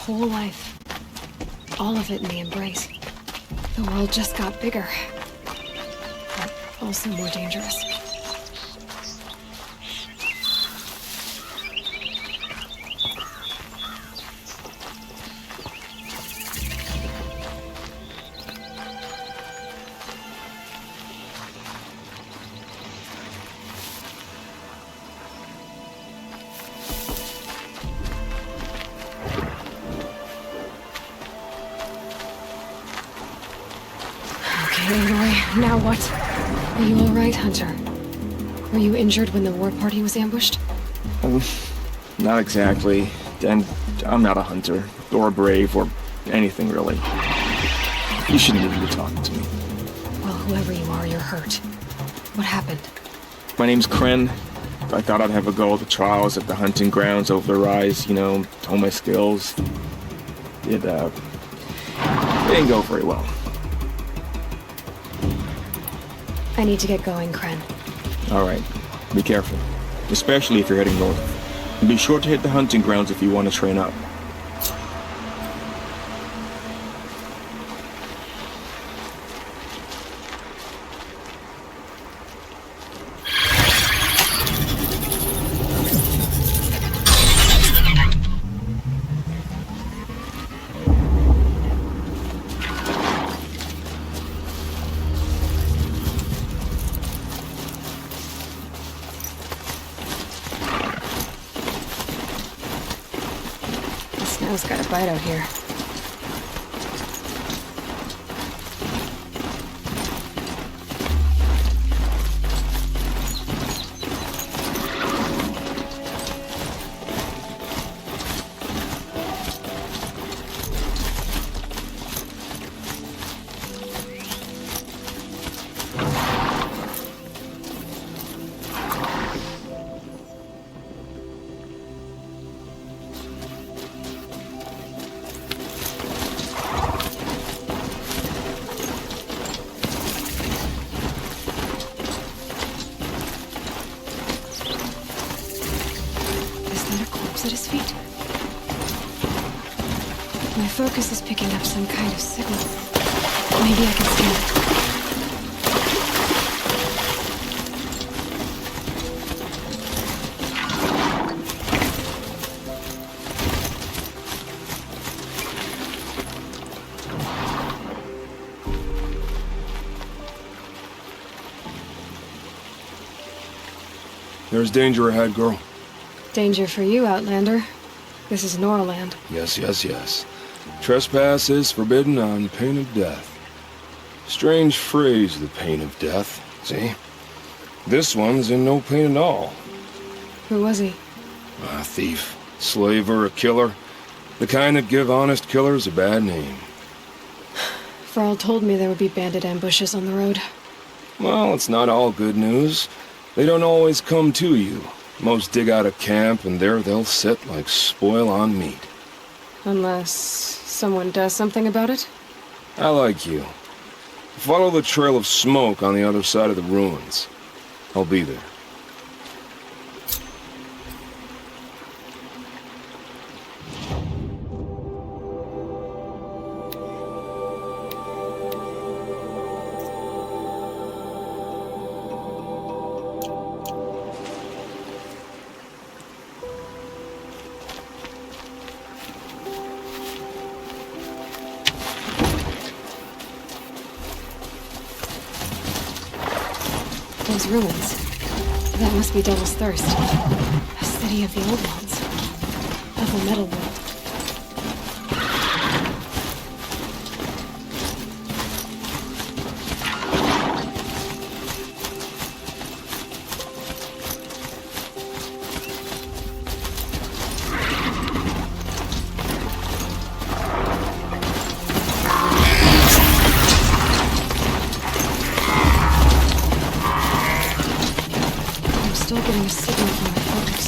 whole life. All of it in the embrace. The world just got bigger. But also more dangerous. Levi, now what? Are you alright, Hunter? Were you injured when the war party was ambushed? Not exactly. And I'm not a hunter, or a brave, or anything really. You shouldn't even be talking to me. Well, whoever you are, you're hurt. What happened? My name's Kren. I thought I'd have a go at the trials at the hunting grounds over the rise, you know, hone my skills. It didn't go very well. I need to get going, Kren. Alright. Be careful. Especially if you're heading north. And be sure to hit the hunting grounds if you want to train up. Snow's got a bite out here. At his feet. My focus is picking up some kind of signal. Maybe I can scan it. There's danger ahead, girl. Danger for you, Outlander. This is Norland. Yes, yes, yes. Trespass is forbidden on pain of death. Strange phrase, the pain of death. See? This one's in no pain at all. Who was he? A thief, slaver, a killer. The kind that give honest killers a bad name. Thrall told me there would be bandit ambushes on the road. Well, it's not all good news. They don't always come to you. Most dig out of camp, and there they'll sit like spoil on meat. Unless someone does something about it? I like you. Follow the trail of smoke on the other side of the ruins. I'll be there. Those ruins. That must be Devil's Thirst. A city of the old ones. Of the metal world. Still getting a signal from my focus.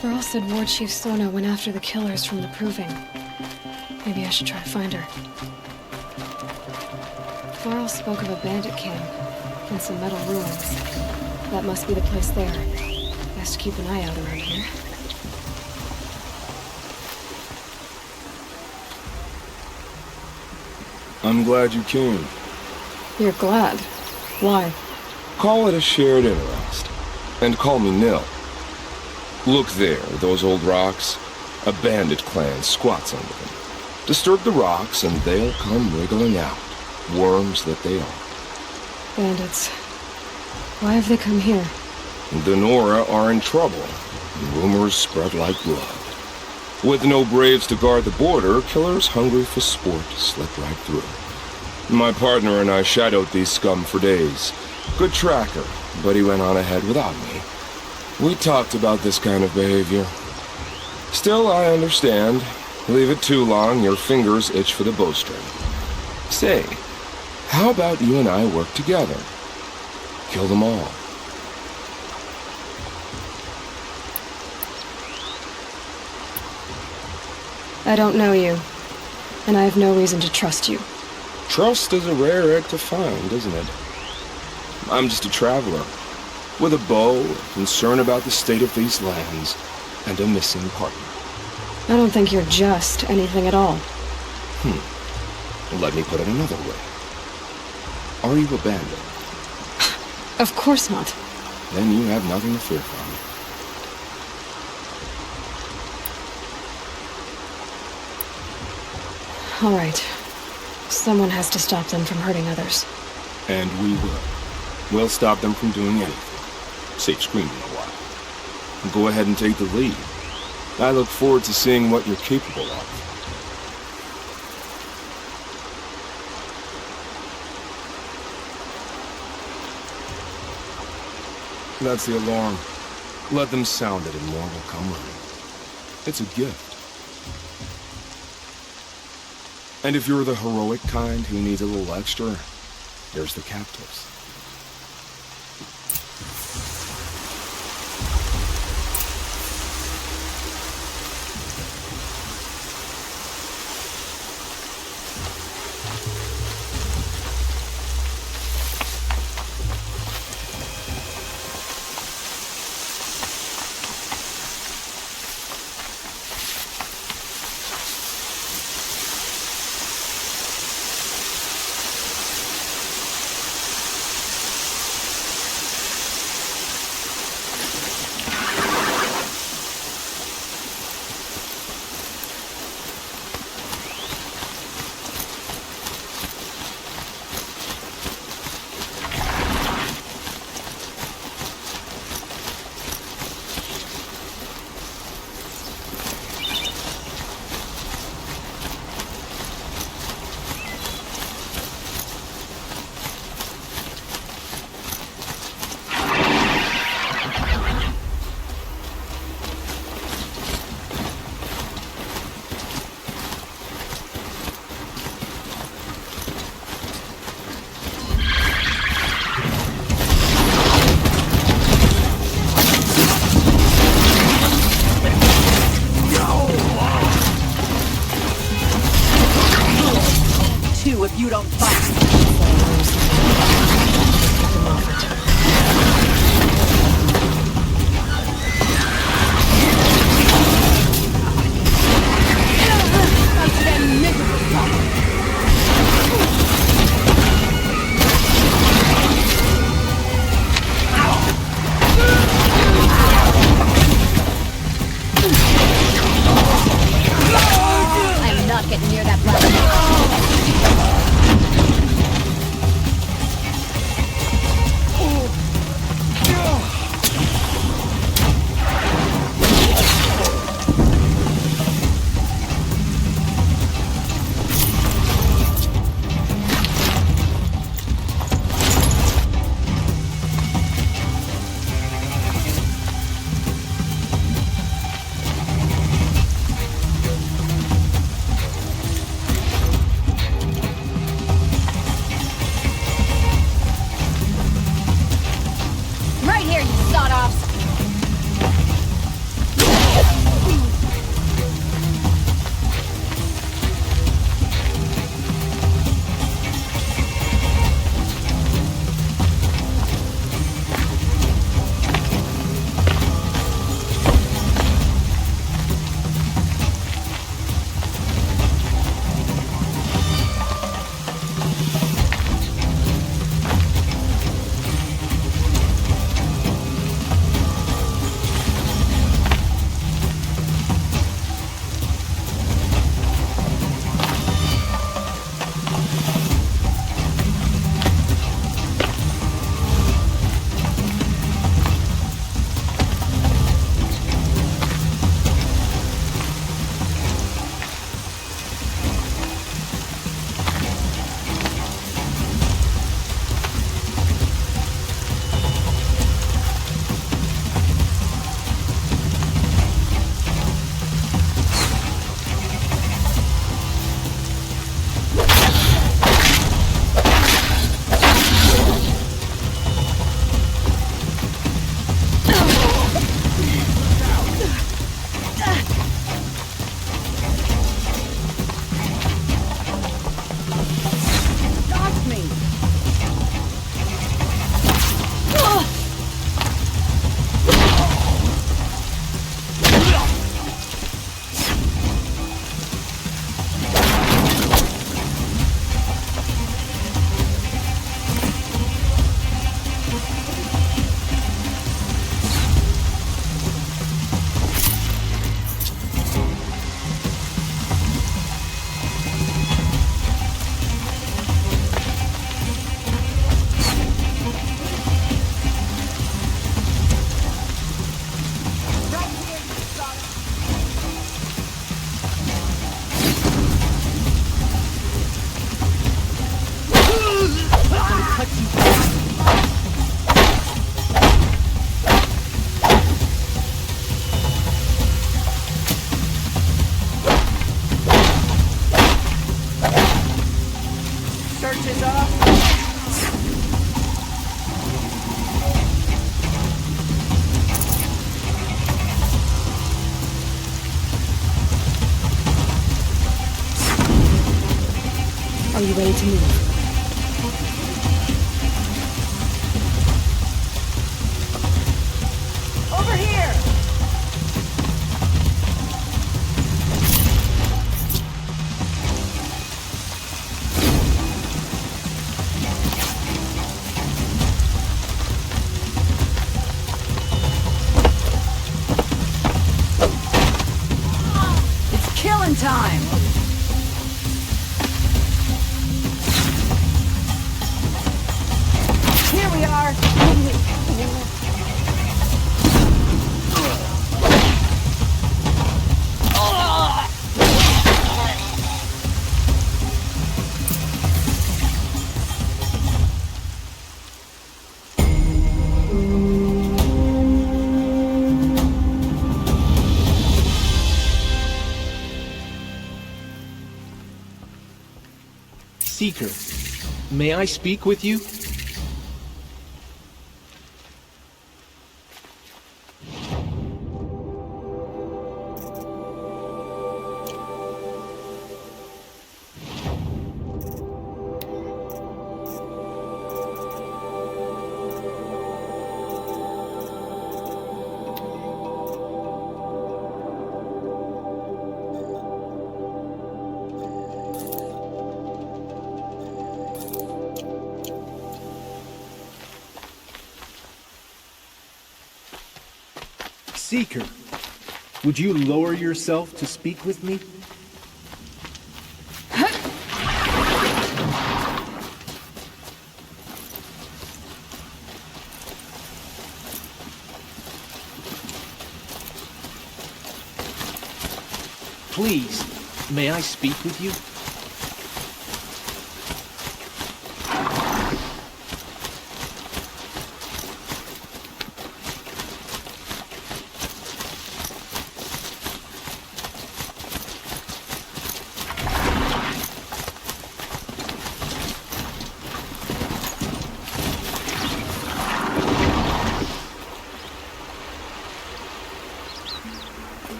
Varl said War Chief Sona went after the killers from the Proving. Maybe I should try to find her. Varl spoke of a bandit camp and some metal ruins. That must be the place there. Best keep an eye out around here. I'm glad you came. You're glad? Why? Call it a shared interest. And call me Nil. Look there, those old rocks. A bandit clan squats under them. Disturb the rocks and they'll come wriggling out. Worms that they are. Bandits. Why have they come here? The Nora are in trouble. Rumors spread like blood. With no braves to guard the border, killers hungry for sport slip right through. My partner and I shadowed these scum for days. Good tracker, but he went on ahead without me. We talked about this kind of behavior. Still, I understand. Leave it too long, your fingers itch for the bowstring. Say, how about you and I work together? Kill them all. I don't know you, and I have no reason to trust you. Trust is a rare egg to find, isn't it? I'm just a traveler, with a bow, a concern about the state of these lands, and a missing partner. I don't think you're just anything at all. Let me put it another way. Are you a bandit? Of course not. Then you have nothing to fear from me. All right. Someone has to stop them from hurting others. And we will. We'll stop them from doing anything. Save screaming a while. Go ahead and take the lead. I look forward to seeing what you're capable of. That's the alarm. Let them sound it and more will come running. It's a gift. And if you're the heroic kind who needs a little extra, there's the captives. you ready to move? Over here! It's killing time! Here we are! Seeker, may I speak with you? Seeker, would you lower yourself to speak with me? Please, may I speak with you?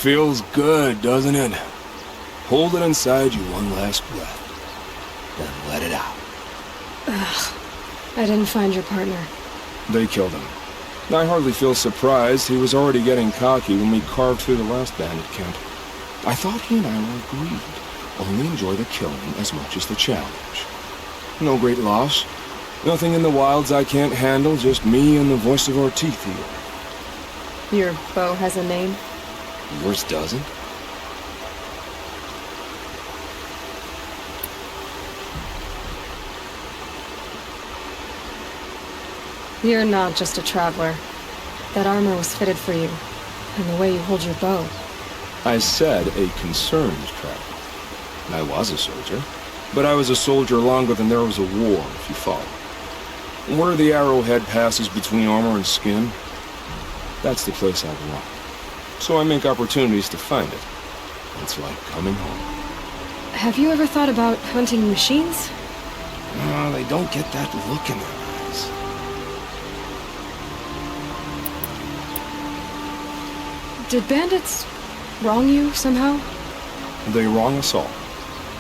Feels good, doesn't it? Hold it inside you one last breath, then let it out. I didn't find your partner. They killed him. I hardly feel surprised. He was already getting cocky when we carved through the last bandit camp. I thought he and I were agreed. Only enjoy the killing as much as the challenge. No great loss. Nothing in the wilds I can't handle, just me and the voice of our teeth here. Your bow has a name? Yours doesn't? You're not just a traveler. That armor was fitted for you, and the way you hold your bow. I said a concerned traveler. I was a soldier, but I was a soldier longer than there was a war, if you follow. Where the arrowhead passes between armor and skin, that's the place I belong. So I make opportunities to find it. It's like coming home. Have you ever thought about hunting machines? No, they don't get that look in their eyes. Did bandits wrong you somehow? They wrong us all.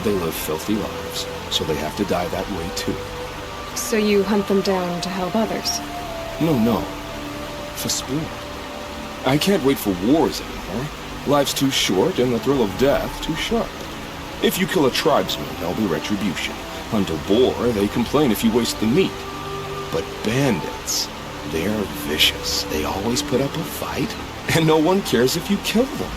They live filthy lives, so they have to die that way too. So you hunt them down to help others? No. For sport. I can't wait for wars anymore. Life's too short and the thrill of death too sharp. If you kill a tribesman, there'll be retribution. Hunt a boar, they complain if you waste the meat. But bandits, they're vicious. They always put up a fight, and no one cares if you kill them.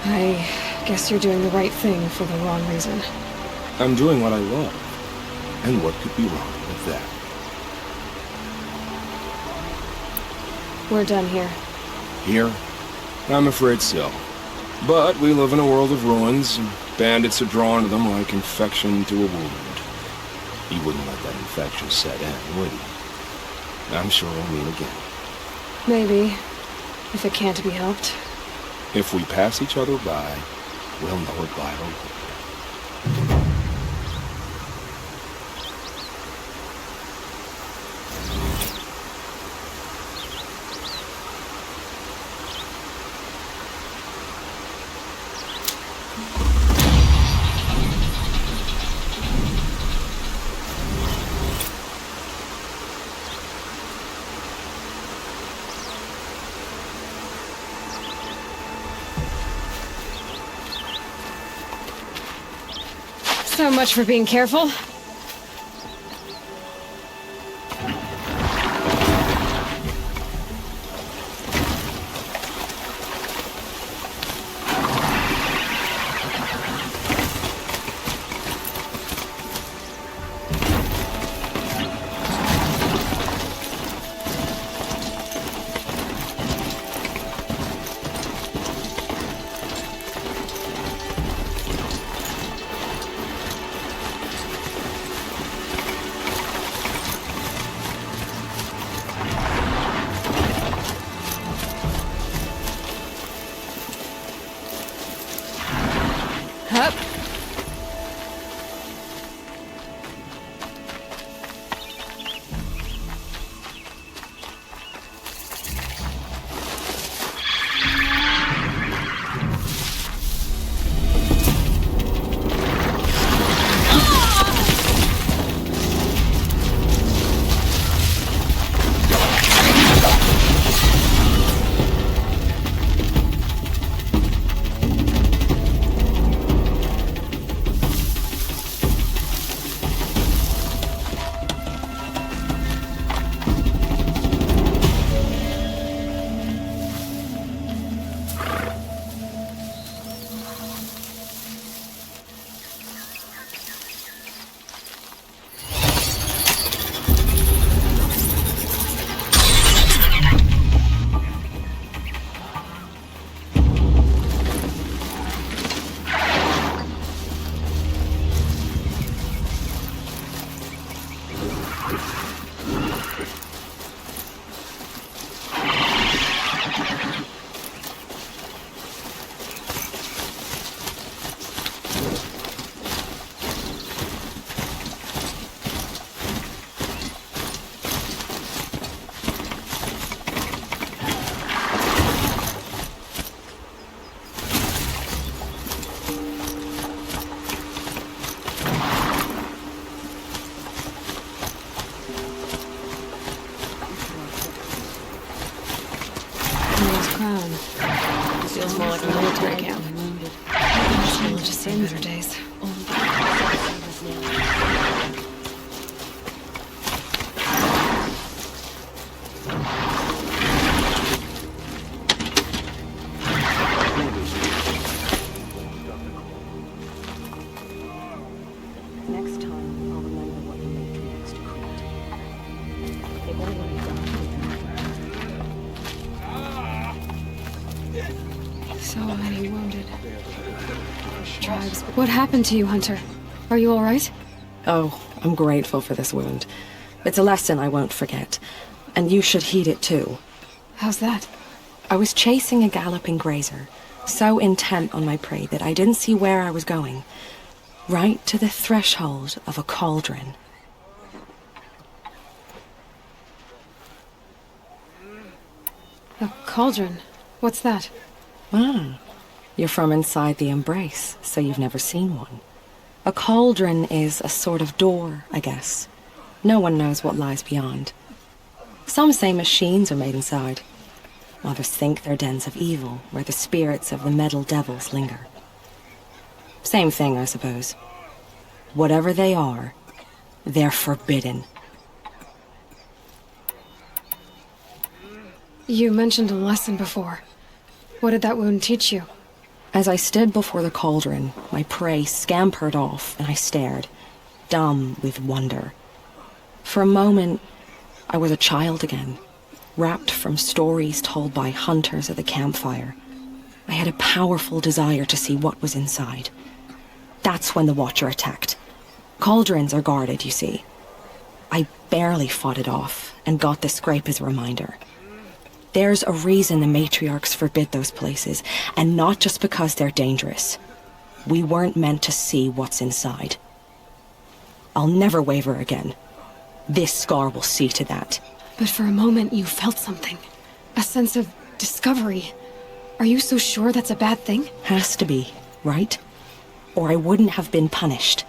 I guess you're doing the right thing for the wrong reason. I'm doing what I love. And what could be wrong with that? We're done here. Here? I'm afraid so. But we live in a world of ruins, and bandits are drawn to them like infection to a wound. You wouldn't let that infection set in, would you? I'm sure we'll meet again. Maybe, if it can't be helped. If we pass each other by, we'll know it by our word. So much for being careful. Hup. Crown. Feels more like a military camp. We'll just seen better days. Next time, I'll remember what the matriarchs decreed. They won't let me die. So many wounded. Tribes. What happened to you, Hunter? Are you all right? Oh, I'm grateful for this wound. It's a lesson I won't forget. And you should heed it too. How's that? I was chasing a galloping grazer, so intent on my prey that I didn't see where I was going. Right to the threshold of a cauldron. A cauldron? What's that? Ah, you're from inside the Embrace, so you've never seen one. A cauldron is a sort of door, I guess. No one knows what lies beyond. Some say machines are made inside. Others think they're dens of evil, where the spirits of the metal devils linger. Same thing, I suppose. Whatever they are, they're forbidden. You mentioned a lesson before. What did that wound teach you? As I stood before the cauldron, my prey scampered off, and I stared, dumb with wonder. For a moment, I was a child again, wrapped from stories told by hunters at the campfire. I had a powerful desire to see what was inside. That's when the Watcher attacked. Cauldrons are guarded, you see. I barely fought it off, and got the scrape as a reminder. There's a reason the matriarchs forbid those places, and not just because they're dangerous. We weren't meant to see what's inside. I'll never waver again. This scar will see to that. But for a moment you felt something. A sense of discovery. Are you so sure that's a bad thing? Has to be, right? Or I wouldn't have been punished.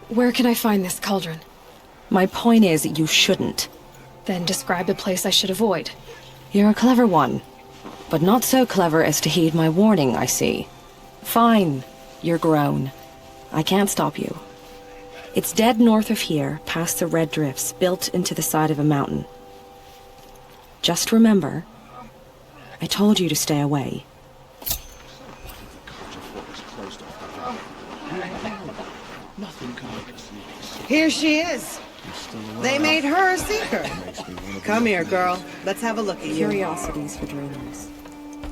Where can I find this cauldron? My point is, you shouldn't. Then describe the place I should avoid. You're a clever one, but not so clever as to heed my warning, I see. Fine. You're grown. I can't stop you. It's dead north of here, past the red drifts, built into the side of a mountain. Just remember, I told you to stay away. Here she is. They made her a seeker. Come here, girl. Let's have a look at you. Curiosities for dreamers.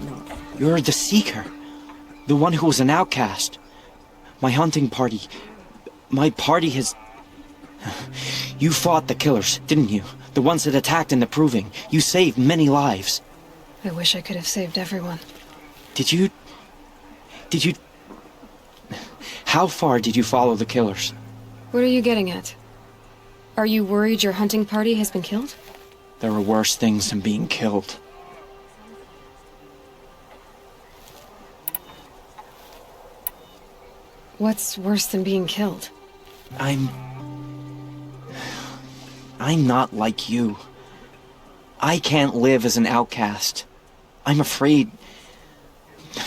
Not. You're the Seeker. The one who was an outcast. My hunting party. My party has... You fought the killers, didn't you? The ones that attacked in the Proving. You saved many lives. I wish I could have saved everyone. Did you... How far did you follow the killers? What are you getting at? Are you worried your hunting party has been killed? There are worse things than being killed. What's worse than being killed? I'm not like you. I can't live as an outcast. I'm afraid.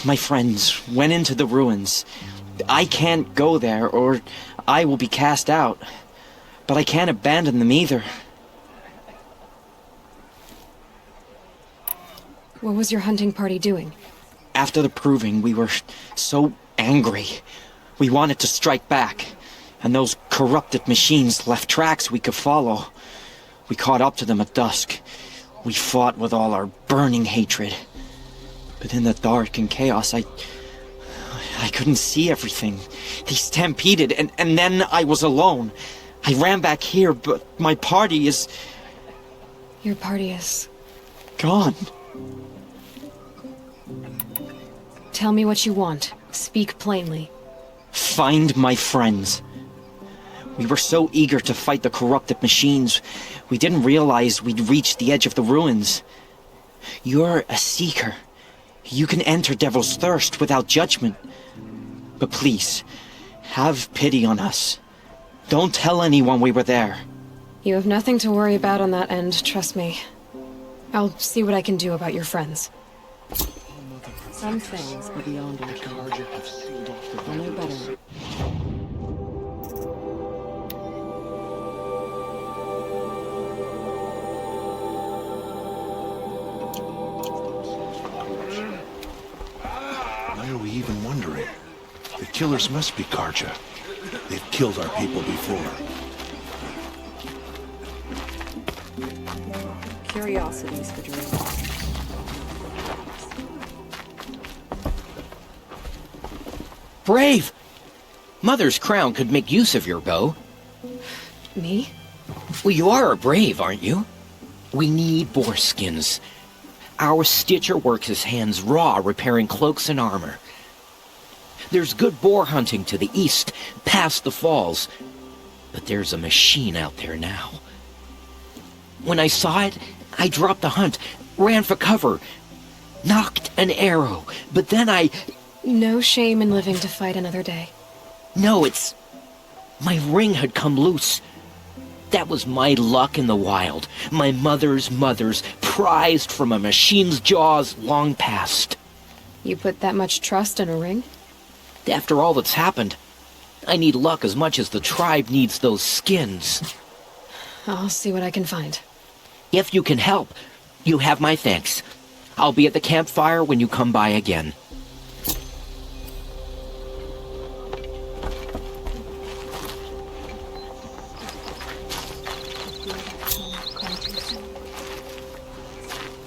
My friends went into the ruins. I can't go there, or I will be cast out. But I can't abandon them either. What was your hunting party doing? After the Proving, we were so angry. We wanted to strike back. And those corrupted machines left tracks we could follow. We caught up to them at dusk. We fought with all our burning hatred. But in the dark and chaos, I couldn't see everything. They stampeded, and then I was alone. I ran back here, but my party is... Your party is... gone. Tell me what you want. Speak plainly. Find my friends. We were so eager to fight the corrupted machines, we didn't realize we'd reached the edge of the ruins. You're a seeker. You can enter Devil's Thirst without judgment. But please, have pity on us. Don't tell anyone we were there. You have nothing to worry about on that end, trust me. I'll see what I can do about your friends. Some things are beyond our charge. I know better. Why are we even wondering? The killers must be Karja. They've killed our people before. Curiosities for dreamers. Brave! Mother's crown could make use of your bow. Me? Well, you are a brave, aren't you? We need boar skins. Our stitcher works his hands raw repairing cloaks and armor. There's good boar hunting to the east, past the falls. But there's a machine out there now. When I saw it, I dropped the hunt, ran for cover, knocked an arrow, but then I... No shame in living to fight another day. No, it's... My ring had come loose. That was my luck in the wild. My mother's prized from a machine's jaws long past. You put that much trust in a ring? After all that's happened, I need luck as much as the tribe needs those skins. I'll see what I can find. If you can help, you have my thanks. I'll be at the campfire when you come by again.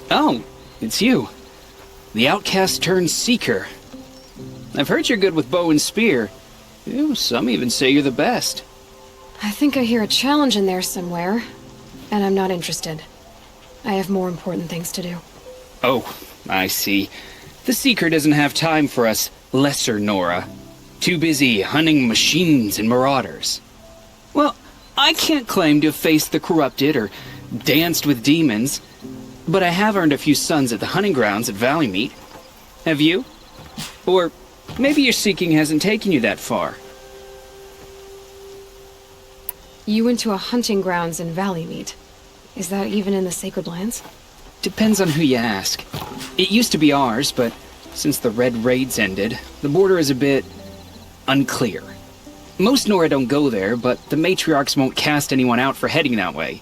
Oh, it's you. The outcast turned seeker. I've heard you're good with bow and spear. Ew, some even say you're the best. I think I hear a challenge in there somewhere, and I'm not interested. I have more important things to do. Oh, I see. The seeker doesn't have time for us lesser Nora. Too busy hunting machines and marauders. Well, I can't claim to have faced the corrupted or danced with demons, but I have earned a few sons at the hunting grounds at Valley Meet. Have you? Or maybe your seeking hasn't taken you that far. You went to a hunting grounds in Valley Meet. Is that even in the Sacred Lands? Depends on who you ask. It used to be ours, but Since the Red Raids ended, the border is a bit unclear. Most Nora don't go there, but the matriarchs won't cast anyone out for heading that way.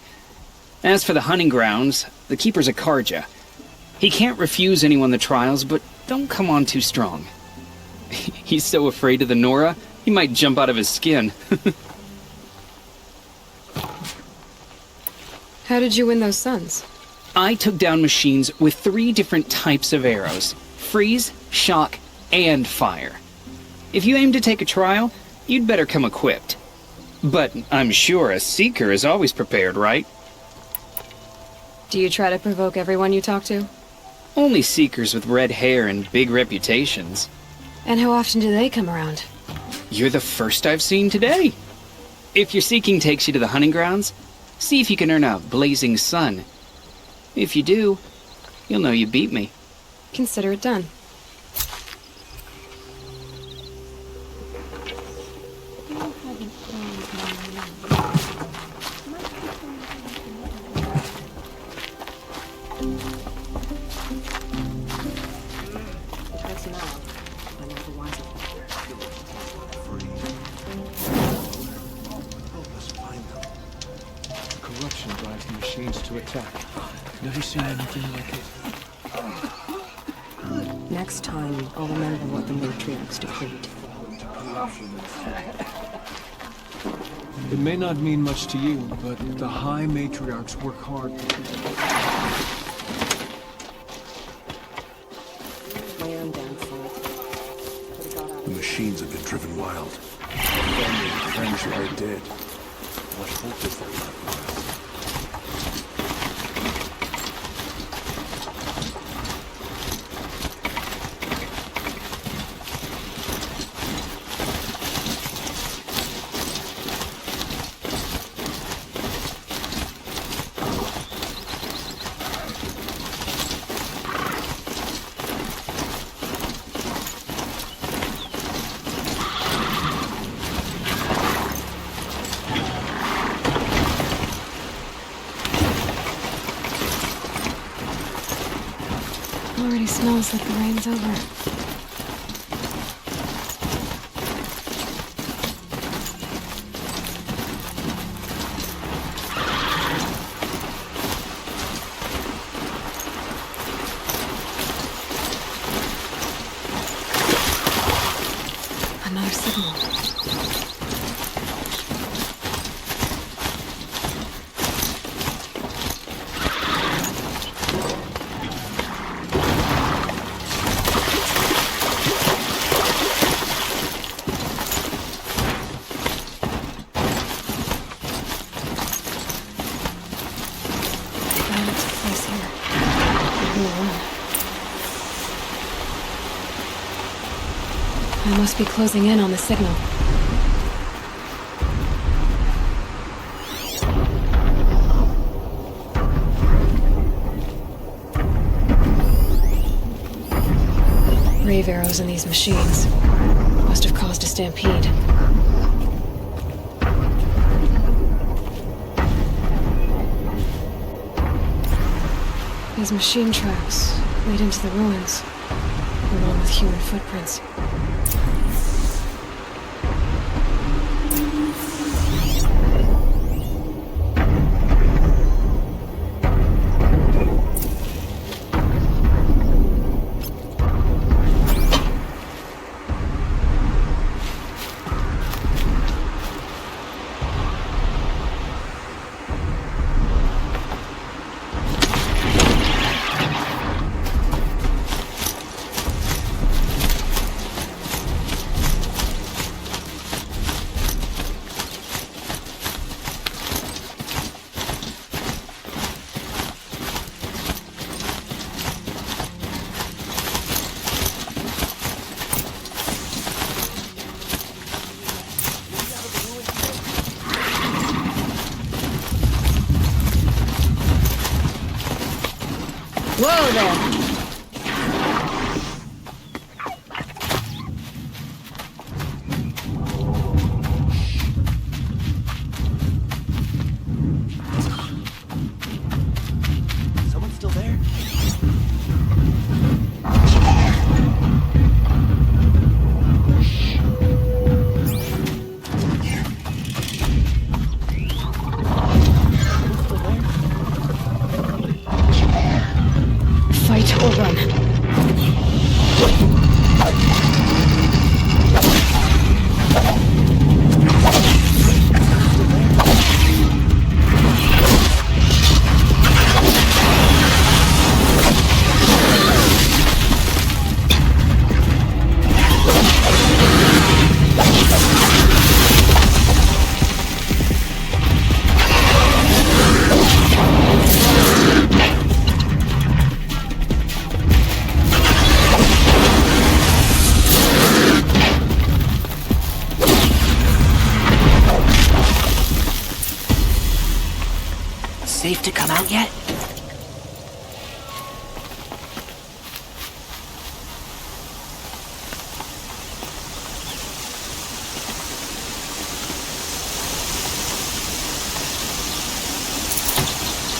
As for the hunting grounds, the Keeper's a Karja. He can't refuse anyone the trials, but don't come on too strong. He's so afraid of the Nora, he might jump out of his skin. How did you win those suns? I took down machines with 3 different types of arrows: freeze, shock, and fire. If you aim to take a trial, you'd better come equipped. But I'm sure a Seeker is always prepared, right? Do you try to provoke everyone you talk to? Only Seekers with red hair and big reputations. And how often do they come around? You're the first I've seen today. If your seeking takes you to the hunting grounds, see if you can earn a blazing sun. If you do, you'll know you beat me. Consider it done. Corruption drives the machines to attack. Never seen anything like it. Next time, I'll remember what the matriarchs decreed. It may not mean much to you, but the High Matriarchs work hard. The machines have been driven wild. Family and friends lie dead. What hope is there left for us? Already smells like the rain's over. Another signal. I must be closing in on the signal. Rave arrows in these machines must have caused a stampede. These machine tracks lead into the ruins, along with human footprints. Whoa there! Someone still there? retreat or run. Safe to come out yet?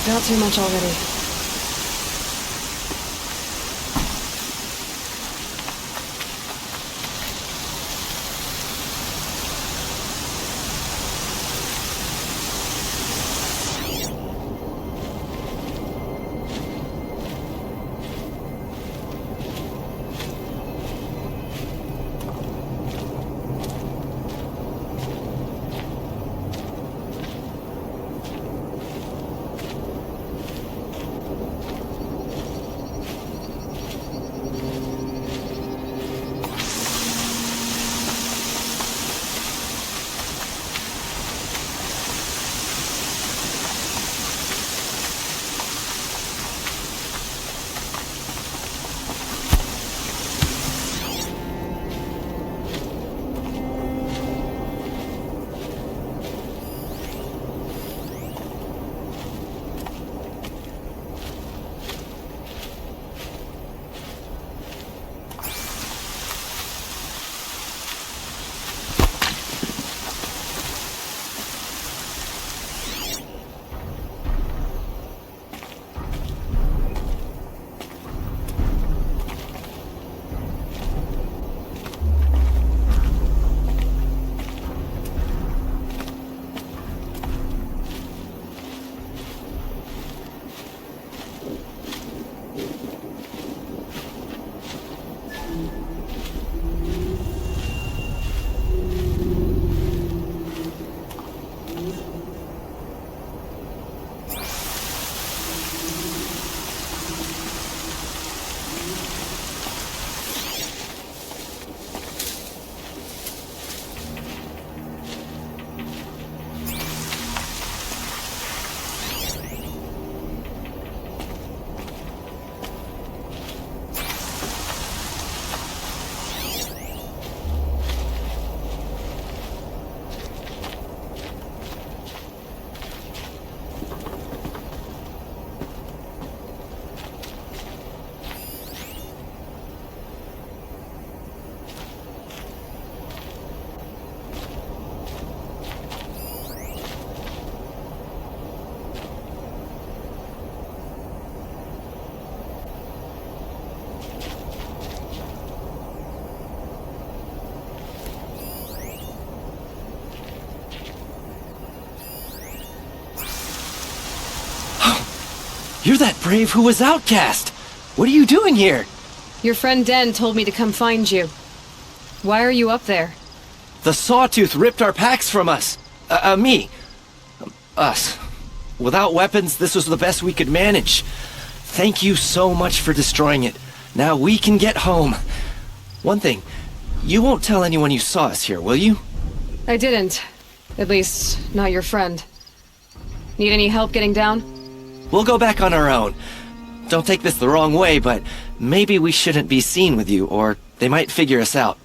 Not too much already. You're that brave who was outcast! What are you doing here? Your friend Den told me to come find you. Why are you up there? The Sawtooth ripped our packs from us. Me. Us. Without weapons, this was the best we could manage. Thank you so much for destroying it. Now we can get home. One thing, you won't tell anyone you saw us here, will you? I didn't. At least, not your friend. Need any help getting down? We'll go back on our own. Don't take this the wrong way, but maybe we shouldn't be seen with you, or they might figure us out.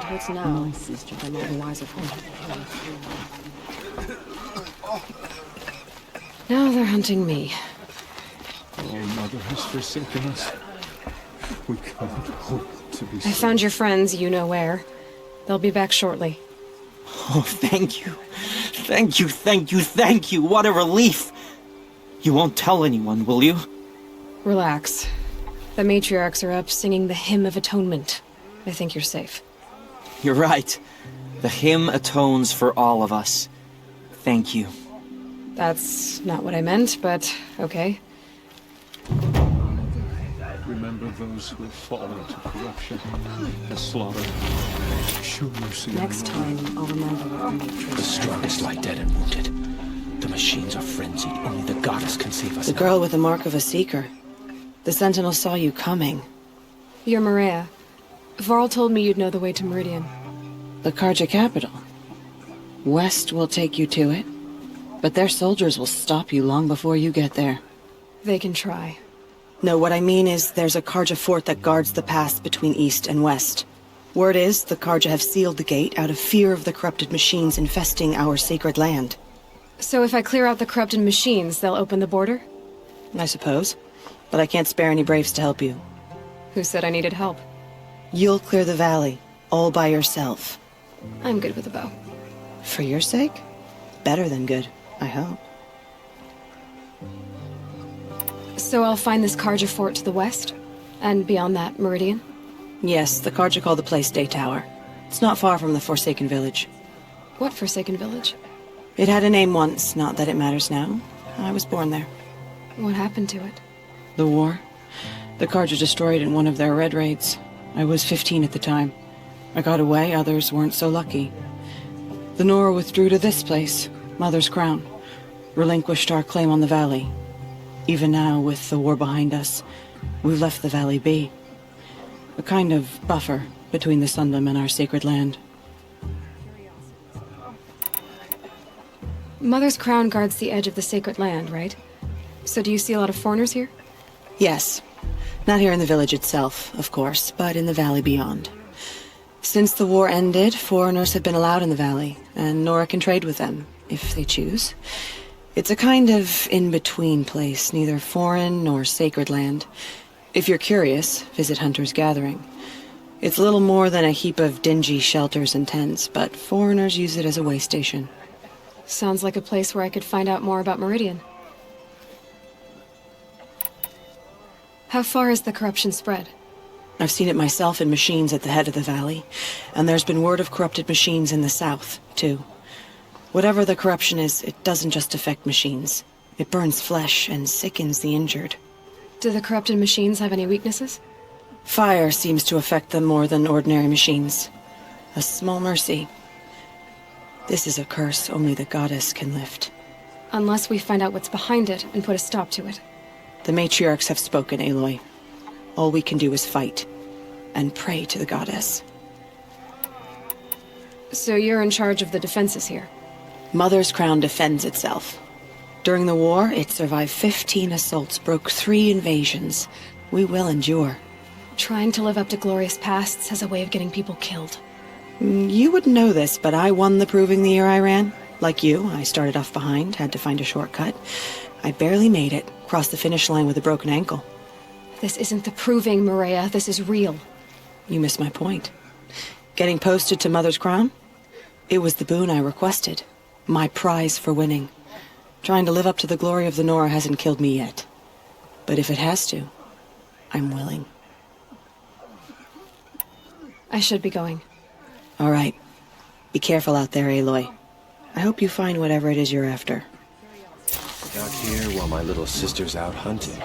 What's now? I'm all the wiser for it. Now they're hunting me. Oh, Mother has forsaken us. We cannot hope to be I saved. found your friends, you know where. They'll be back shortly. Oh, thank you. Thank you, thank you, thank you. What a relief. You won't tell anyone, will you? Relax. The matriarchs are up singing the Hymn of Atonement. I think you're safe. You're right. The hymn atones for all of us. Thank you. That's not what I meant, but okay. Remember those who have fallen to corruption and slaughter. Show mercy. Next time, I'll remember what we made The strongest lie dead and wounded. The machines are frenzied. Only the goddess can save us The now. girl with the mark of a seeker. The Sentinel saw you coming. You're Maria. Varl told me you'd know the way to Meridian. The Karja capital. West will take you to it, but their soldiers will stop you long before you get there. They can try. No, what I mean is there's a Karja fort that guards the pass between East and West. Word is, the Karja have sealed the gate out of fear of the corrupted machines infesting our sacred land. So if I clear out the corrupted machines, they'll open the border? I suppose. But I can't spare any braves to help you. Who said I needed help? You'll clear the valley, all by yourself. I'm good with a bow. For your sake? Better than good, I hope. So I'll find this Karja fort to the west? And beyond that, Meridian? Yes, the Karja call the place Day Tower. It's not far from the Forsaken Village. What Forsaken Village? It had a name once, not that it matters now. I was born there. What happened to it? The war. The Karja destroyed in one of their red raids. I was 15 at the time. I got away, others weren't so lucky. The Nora withdrew to this place, Mother's Crown. Relinquished our claim on the valley. Even now, with the war behind us, we've left the valley be. A kind of buffer between the Sundom and our sacred land. Mother's Crown guards the edge of the sacred land, right? So do you see a lot of foreigners here? Yes. Not here in the village itself, of course, but in the valley beyond. Since the war ended, foreigners have been allowed in the valley, and Nora can trade with them, if they choose. It's a kind of in-between place, neither foreign nor sacred land. If you're curious, visit Hunter's Gathering. It's little more than a heap of dingy shelters and tents, but foreigners use it as a way station. Sounds like a place where I could find out more about Meridian. How far has the corruption spread? I've seen it myself in machines at the head of the valley, and there's been word of corrupted machines in the south, too. Whatever the corruption is, it doesn't just affect machines. It burns flesh and sickens the injured. Do the corrupted machines have any weaknesses? Fire seems to affect them more than ordinary machines. A small mercy. This is a curse only the goddess can lift. Unless we find out what's behind it and put a stop to it. The matriarchs have spoken, Aloy. All we can do is fight, and pray to the goddess. So you're in charge of the defenses here? Mother's Crown defends itself. During the war, it survived 15 assaults, broke 3 invasions. We will endure. Trying to live up to glorious pasts has a way of getting people killed. You wouldn't know this, but I won the proving the year I ran. Like you, I started off behind, had to find a shortcut. I barely made it, crossed the finish line with a broken ankle. This isn't the proving, Maria. This is real. You missed my point. Getting posted to Mother's Crown? It was the boon I requested. My prize for winning. Trying to live up to the glory of the Nora hasn't killed me yet. But if it has to, I'm willing. I should be going. All right. Be careful out there, Aloy. I hope you find whatever it is you're after. Out here while my little sister's out hunting.